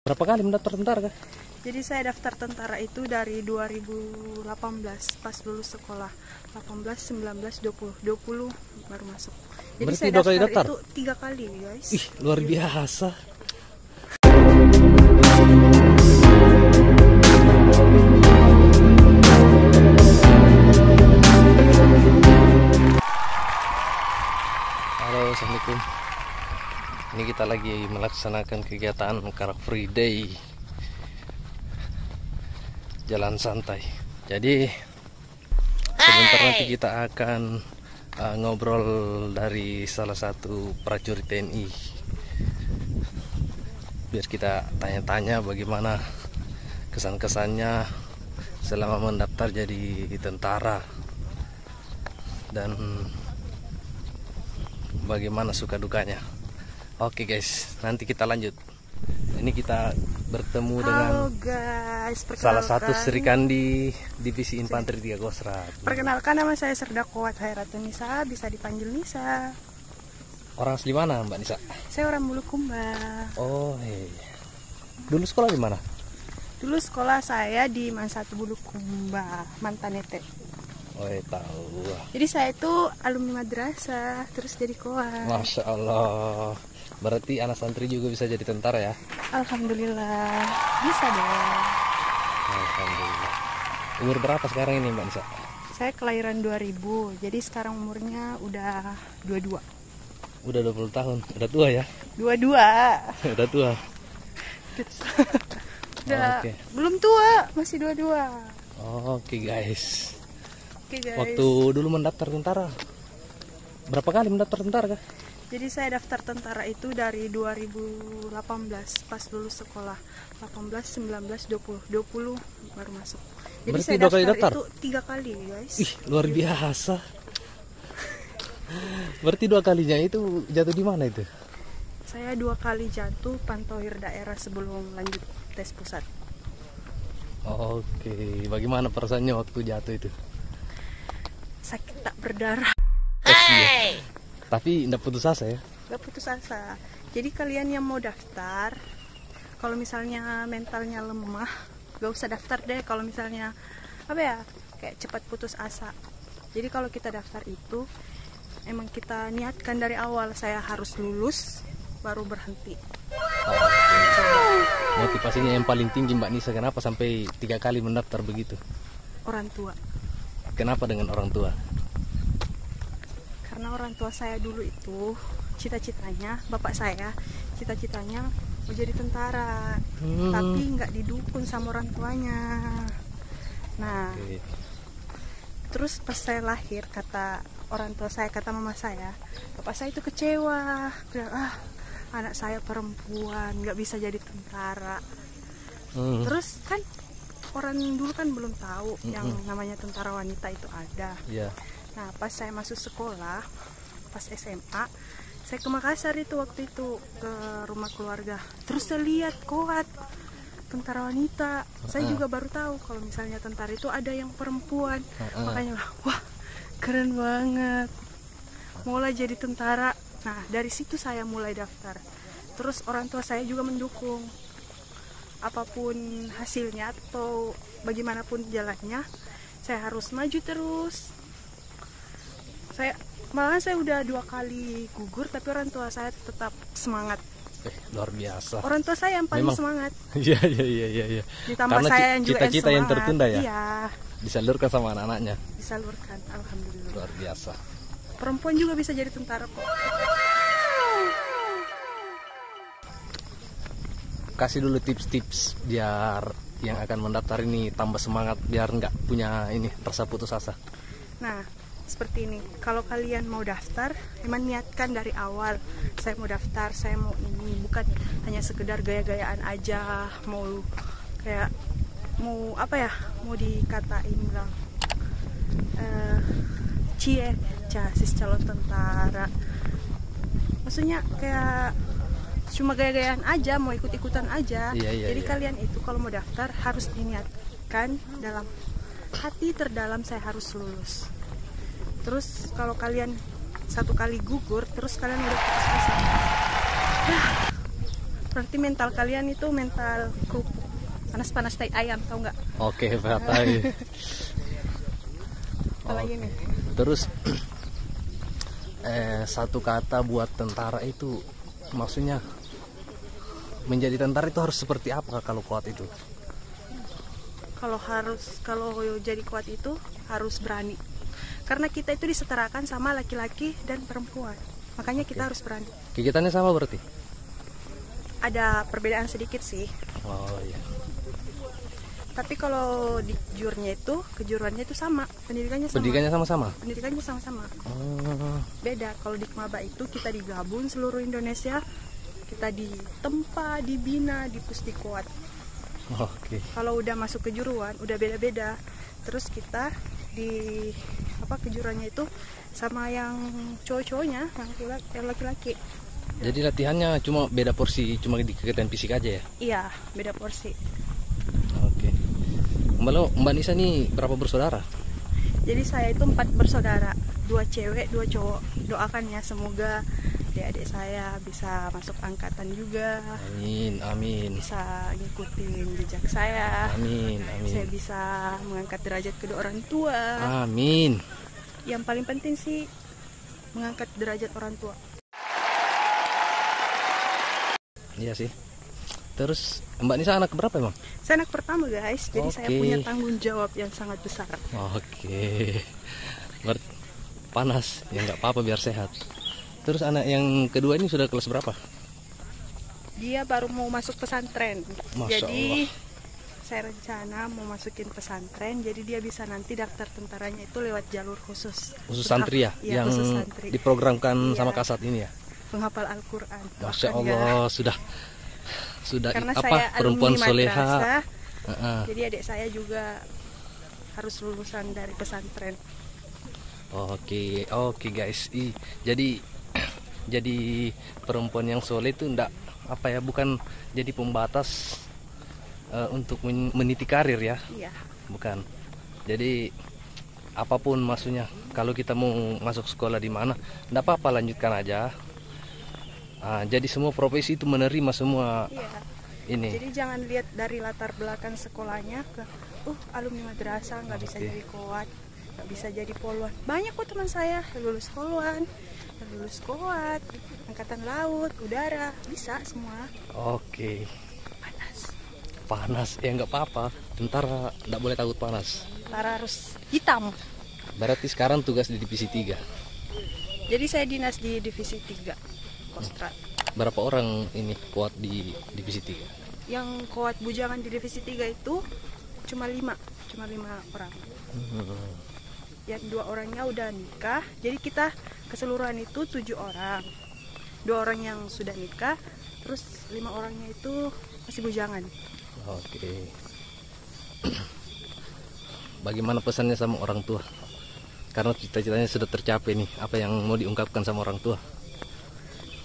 Berapa kali mendaftar tentara kah? Jadi saya daftar tentara itu dari 2018 pas lulus sekolah. 18, 19, 20. 20 baru masuk. Jadi Berarti saya 2 kali daftar? itu 3 kali, guys. Ih, luar biasa. Halo, assalamualaikum. Ini kita lagi melaksanakan kegiatan Car Free Day, jalan santai. Jadi sebentar nanti kita akan ngobrol dari salah satu prajurit TNI, biar kita tanya-tanya bagaimana kesan-kesannya selama mendaftar jadi tentara dan bagaimana suka dukanya. Oke guys, nanti kita lanjut. Ini kita bertemu dengan guys, salah satu Serikandi Divisi Infanteri 3 Kostrat. Perkenalkan, nama saya Serda Kuat Hayratun Nisa, bisa dipanggil Nisa. Orang asli mana Mbak Nisa? Saya orang Bulukumba. Oh iya. Dulu sekolah di mana? Dulu sekolah saya di Mansatu Bulukumba, Mantanete. Oh iya, tahu. Jadi saya itu alumni madrasah, terus jadi koas. Masya Allah. Berarti anak santri juga bisa jadi tentara ya? Alhamdulillah, bisa dong. Alhamdulillah. Umur berapa sekarang ini Mbak Nisa? Saya kelahiran 2000, jadi sekarang umurnya udah 22. Udah 20 tahun, udah tua ya? 22. Udah tua. Udah, Oke. belum tua, masih 22. Oke guys. Oke guys. Waktu dulu mendaftar tentara, berapa kali mendaftar tentara kah? Jadi saya daftar tentara itu dari 2018 pas lulus sekolah. 18, 19, 20. 20 baru masuk. Jadi Berarti saya 2 kali daftar? itu 3 kali, guys. Ih, luar biasa. Berarti 2 kalinya itu jatuh di mana itu? Saya 2 kali jatuh pantohir daerah sebelum lanjut tes pusat. Oke, bagaimana perasaannya waktu jatuh itu? Sakit tak berdarah. Hey! Tapi enggak putus asa ya? Gak putus asa. Jadi kalian yang mau daftar, kalau misalnya mentalnya lemah, gak usah daftar deh. Kalau misalnya kayak cepat putus asa. Jadi kalau kita daftar itu emang kita niatkan dari awal, saya harus lulus baru berhenti. Motivasinya yang paling tinggi Mbak Nisa, kenapa sampai 3 kali mendaftar begitu? Orang tua. Kenapa dengan orang tua? Karena orang tua saya dulu itu cita-citanya, bapak saya cita-citanya mau jadi tentara, tapi nggak didukung sama orang tuanya. Nah, terus pas saya lahir, kata orang tua saya, kata mama saya, bapak saya itu kecewa, bilang, anak saya perempuan nggak bisa jadi tentara. Terus kan orang dulu kan belum tahu yang namanya tentara wanita itu ada. Iya. Nah, pas saya masuk sekolah, pas SMA, saya ke Makassar itu waktu itu ke rumah keluarga. Terus saya lihat kuat tentara wanita. Saya juga baru tahu kalau misalnya tentara itu ada yang perempuan. Makanya wah, keren banget. Mulai jadi tentara. Nah, dari situ saya mulai daftar. Terus orang tua saya juga mendukung. Apapun hasilnya atau bagaimanapun jalannya, saya harus maju terus. Malah saya udah 2 kali gugur, tapi orang tua saya tetap semangat. Luar biasa. Orang tua saya yang paling semangat. Iya. Ditambah Karena saya yang juga cita-cita yang tertunda ya. Iya. Disalurkan sama anak-anaknya. Disalurkan, alhamdulillah. Luar biasa. Perempuan juga bisa jadi tentara kok. Kasih dulu tips-tips biar yang akan mendaftar ini tambah semangat, biar nggak punya ini rasa putus asa. Nah, seperti ini, kalau kalian mau daftar, emang niatkan dari awal, saya mau daftar, saya mau ini, bukan hanya sekedar gaya-gayaan aja, mau kayak mau dikatain bilang cis calon tentara, maksudnya kayak cuma gaya-gayaan aja, mau ikut-ikutan aja. Jadi kalian itu kalau mau daftar harus diniatkan dalam hati terdalam, saya harus lulus. Terus kalau kalian 1 kali gugur, terus kalian udah putus asa, Berarti mental kalian itu mental kerupuk. Panas-panas tai ayam, tau nggak? Oke, Fatai. Apalagi nih? Terus satu kata buat tentara itu, maksudnya menjadi tentara itu harus seperti apa kalau kuat itu? Kalau jadi kuat itu harus berani. Karena kita itu disetarakan sama laki-laki dan perempuan. Makanya kita harus berani. Kegiatannya sama berarti? Ada perbedaan sedikit sih. Oh iya. Tapi kalau di kejuruannya itu sama, pendidikannya sama. Pendidikannya sama-sama. Oh. Beda kalau di Maba itu kita digabung seluruh Indonesia, kita ditempa, dibina, dipustikuat. Oke. Kalau udah masuk kejuruan, udah beda-beda. Terus kita di kejuruannya itu sama yang cowok-cowoknya, yang laki-laki. Jadi latihannya cuma beda porsi, cuma di kegiatan fisik aja ya? Iya, beda porsi. Oke. Mbak Nisa nih berapa bersaudara? Jadi saya itu 4 bersaudara, 2 cewek, 2 cowok. Doakan ya semoga adik-adik saya bisa masuk angkatan juga. Amin, amin. Bisa ngikutin jejak saya. Amin, amin. Saya bisa mengangkat derajat kedua orang tua. Amin. Yang paling penting sih mengangkat derajat orang tua. Iya sih. Terus Mbak Nisa anak berapa emang? Saya anak pertama guys, jadi saya punya tanggung jawab yang sangat besar. Oke. Panas, ya nggak apa-apa biar sehat. Terus anak yang kedua ini sudah kelas berapa? Dia baru mau masuk pesantren. Masya jadi Allah. Saya rencana mau masukin pesantren, jadi dia bisa nanti daftar tentaranya itu lewat jalur khusus. Khusus santri ya? Iya, yang khusus santri. Diprogramkan sama Kasat ini ya? Penghafal Al-Quran. Masya Allah, sudah karena apa saya perempuan soleha. Jadi adik saya juga harus lulusan dari pesantren. Oke guys. Jadi perempuan yang soleh itu bukan jadi pembatas untuk meniti karir ya? Iya. Bukan. Jadi apapun maksudnya, kalau kita mau masuk sekolah di mana, enggak apa-apa, lanjutkan aja. Jadi semua profesi itu menerima semua. Iya. Ini. Jadi jangan lihat dari latar belakang sekolahnya ke alumni madrasah nggak bisa jadi kuat, nggak bisa jadi poluan. Banyak kok teman saya lulus poluan, lulus kuat, angkatan laut, udara, bisa semua. Oke. Panas ya nggak apa-apa. Tentara nggak boleh takut panas. Tentara harus hitam. Berarti sekarang tugas di divisi 3. Jadi saya dinas di divisi 3 Kostrat. Berapa orang ini kuat di divisi 3? Yang kuat bujangan di divisi 3 itu cuma 5 orang. Yang 2 orangnya udah nikah. Jadi kita keseluruhan itu 7 orang. 2 orang yang sudah nikah, terus 5 orangnya itu masih bujangan. Oke. Bagaimana pesannya sama orang tua? Karena cita-citanya sudah tercapai nih. Apa yang mau diungkapkan sama orang tua?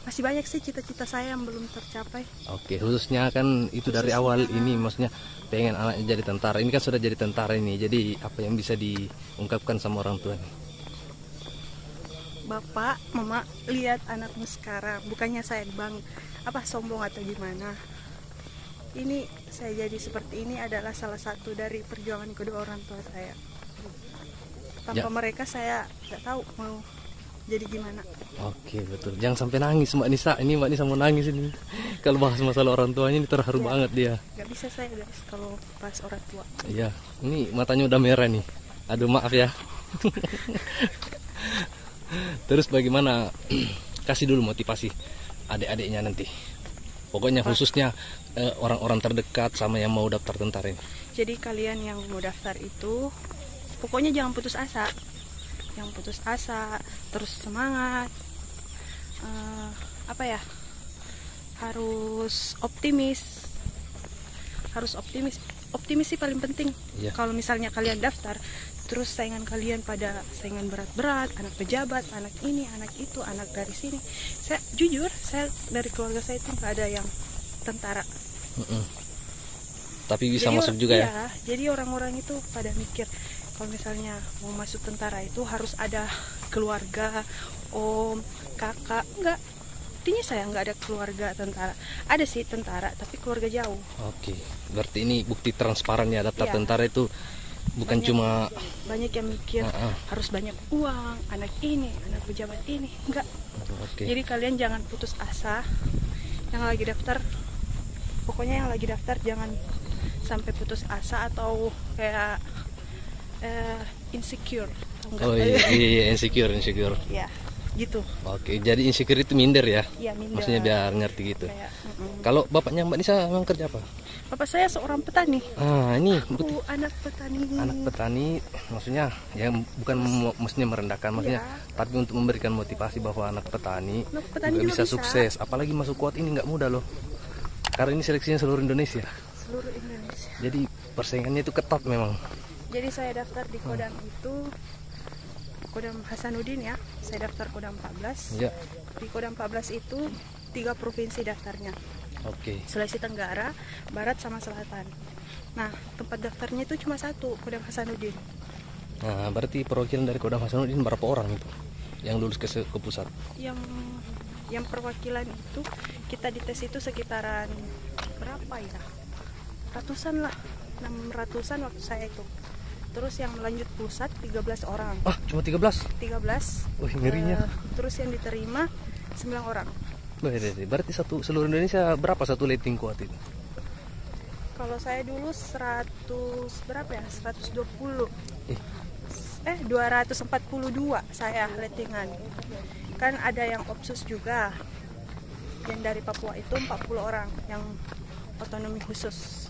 Masih banyak sih cita-cita saya yang belum tercapai. Oke, khususnya kan itu dari awal ini maksudnya pengen anaknya jadi tentara. Ini kan sudah jadi tentara ini. Jadi apa yang bisa diungkapkan sama orang tua nih? Bapak, Mama, lihat anakmu sekarang. Bukannya saya sombong atau gimana. Ini saya jadi seperti ini adalah salah satu dari perjuangan kedua orang tua saya. Tanpa mereka saya nggak tahu mau jadi gimana. Oke, betul. Jangan sampai nangis Mbak Nisa. Ini Mbak Nisa mau nangis ini. Kalau bahas masalah orang tuanya ini terharu banget dia. Gak bisa saya guys kalau bahas orang tua. Iya, ini matanya udah merah nih. Aduh maaf ya. Terus bagaimana? Kasih dulu motivasi adik-adiknya nanti. Pokoknya khususnya orang-orang terdekat sama yang mau daftar tentara ini. Jadi kalian yang mau daftar itu pokoknya jangan putus asa. Yang putus asa, terus semangat. Harus optimis. Optimis sih paling penting. Iya. Kalau misalnya kalian daftar, terus saingan kalian pada saingan berat-berat, anak pejabat, anak ini, anak itu, anak dari sini. Saya jujur, saya dari keluarga saya itu nggak ada yang tentara. Tapi bisa masuk juga ya? Iya, jadi orang-orang itu pada mikir kalau misalnya mau masuk tentara itu harus ada keluarga, om, kakak. Enggak, buktinya saya nggak ada keluarga tentara. Ada sih tentara, tapi keluarga jauh. Oke, berarti ini bukti transparan ya, daftar Iya. tentara itu bukan cuma banyak yang mikir harus banyak uang, anak ini, anak pejabat ini. Enggak. Oke. Jadi kalian jangan putus asa. Yang lagi daftar, pokoknya yang lagi daftar jangan sampai putus asa atau kayak insecure. Enggak. Oh iya, insecure. Ya, gitu. Oke, jadi insecure itu minder ya? Iya, minder. Maksudnya biar ngerti gitu. Kayak, Kalau bapaknya Mbak Nisa memang kerja apa? Bapak saya seorang petani. Ini Aku anak petani. anak petani, maksudnya ya bukan maksudnya merendahkan, maksudnya tapi untuk memberikan motivasi bahwa anak petani juga bisa sukses. Apalagi masuk kuat ini nggak mudah loh. Karena ini seleksinya seluruh Indonesia. Seluruh Indonesia. Jadi persaingannya itu ketat memang. Jadi saya daftar di Kodam itu Kodam Hasanuddin ya. Saya daftar Kodam 14. Ya. Di Kodam 14 itu 3 provinsi daftarnya. Oke. Sulawesi Tenggara, Barat sama Selatan. Nah, tempat daftarnya itu cuma 1, Kodam Hasanuddin. Nah, berarti perwakilan dari Kodam Hasanuddin berapa orang itu yang lulus ke pusat? Yang perwakilan itu kita dites itu sekitaran berapa ya? Ratusan lah, 600-an waktu saya itu. Terus yang melanjut pusat 13 orang. Cuma 13? 13. Wih, ngerinya. Terus yang diterima 9 orang. Berarti seluruh Indonesia berapa satu letting kuat itu? Kalau saya dulu 100 berapa ya? 120. 242 saya lettingan. Kan ada yang opsus juga. Yang dari Papua itu 40 orang yang otonomi khusus.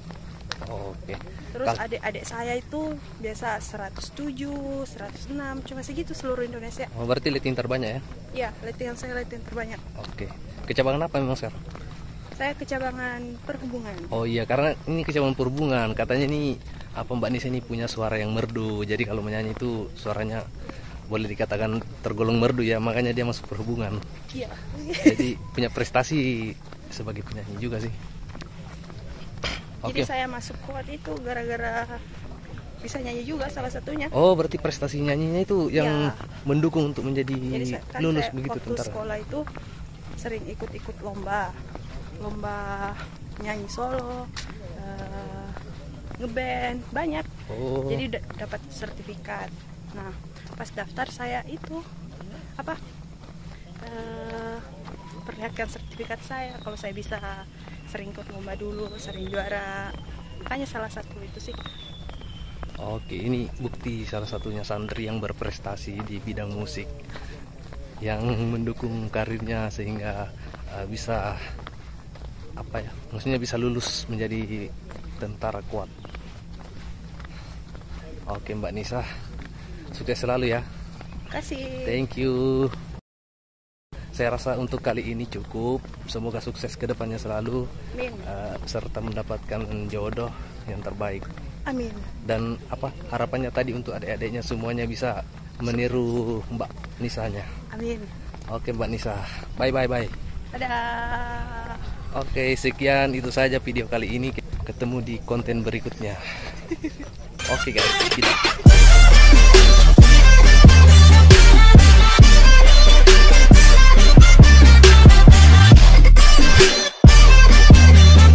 Oke. Terus adik-adik saya itu biasa 107, 106, cuma segitu seluruh Indonesia. Berarti letting terbanyak ya? Iya, lettingan saya letting terbanyak. Oke. Kecabangan apa memang sekarang? Saya kecabangan perhubungan. Oh iya, karena ini kecabangan perhubungan. Katanya nih Mbak Nisa ini punya suara yang merdu. Jadi kalau menyanyi itu suaranya boleh dikatakan tergolong merdu ya, makanya dia masuk perhubungan. Iya. Jadi punya prestasi sebagai penyanyi juga sih. Jadi saya masuk kuat itu gara-gara bisa nyanyi juga salah satunya. Oh, berarti prestasi nyanyinya itu yang mendukung untuk menjadi lulus begitu waktu tentara. Sekolah itu sering ikut-ikut lomba nyanyi solo, ngeband banyak. Jadi dapat sertifikat. Nah, pas daftar saya itu perlihatkan sertifikat saya kalau saya bisa sering ikut lomba dulu, sering juara. Makanya salah satu itu sih. Oke, ini bukti salah satunya santri yang berprestasi di bidang musik, yang mendukung karirnya sehingga bisa maksudnya bisa lulus menjadi tentara kuat. Oke Mbak Nisa, sukses selalu ya. Kasih. Thank you. Saya rasa untuk kali ini cukup. Semoga sukses ke depannya selalu. Amin. Serta mendapatkan jodoh yang terbaik. Amin. Dan harapannya tadi untuk adik-adiknya semuanya bisa meniru Mbak Nisanya. Amin. Oke Mbak Nisa, bye. Dadah. Oke, sekian itu saja video kali ini. Ketemu di konten berikutnya. Oke guys, kita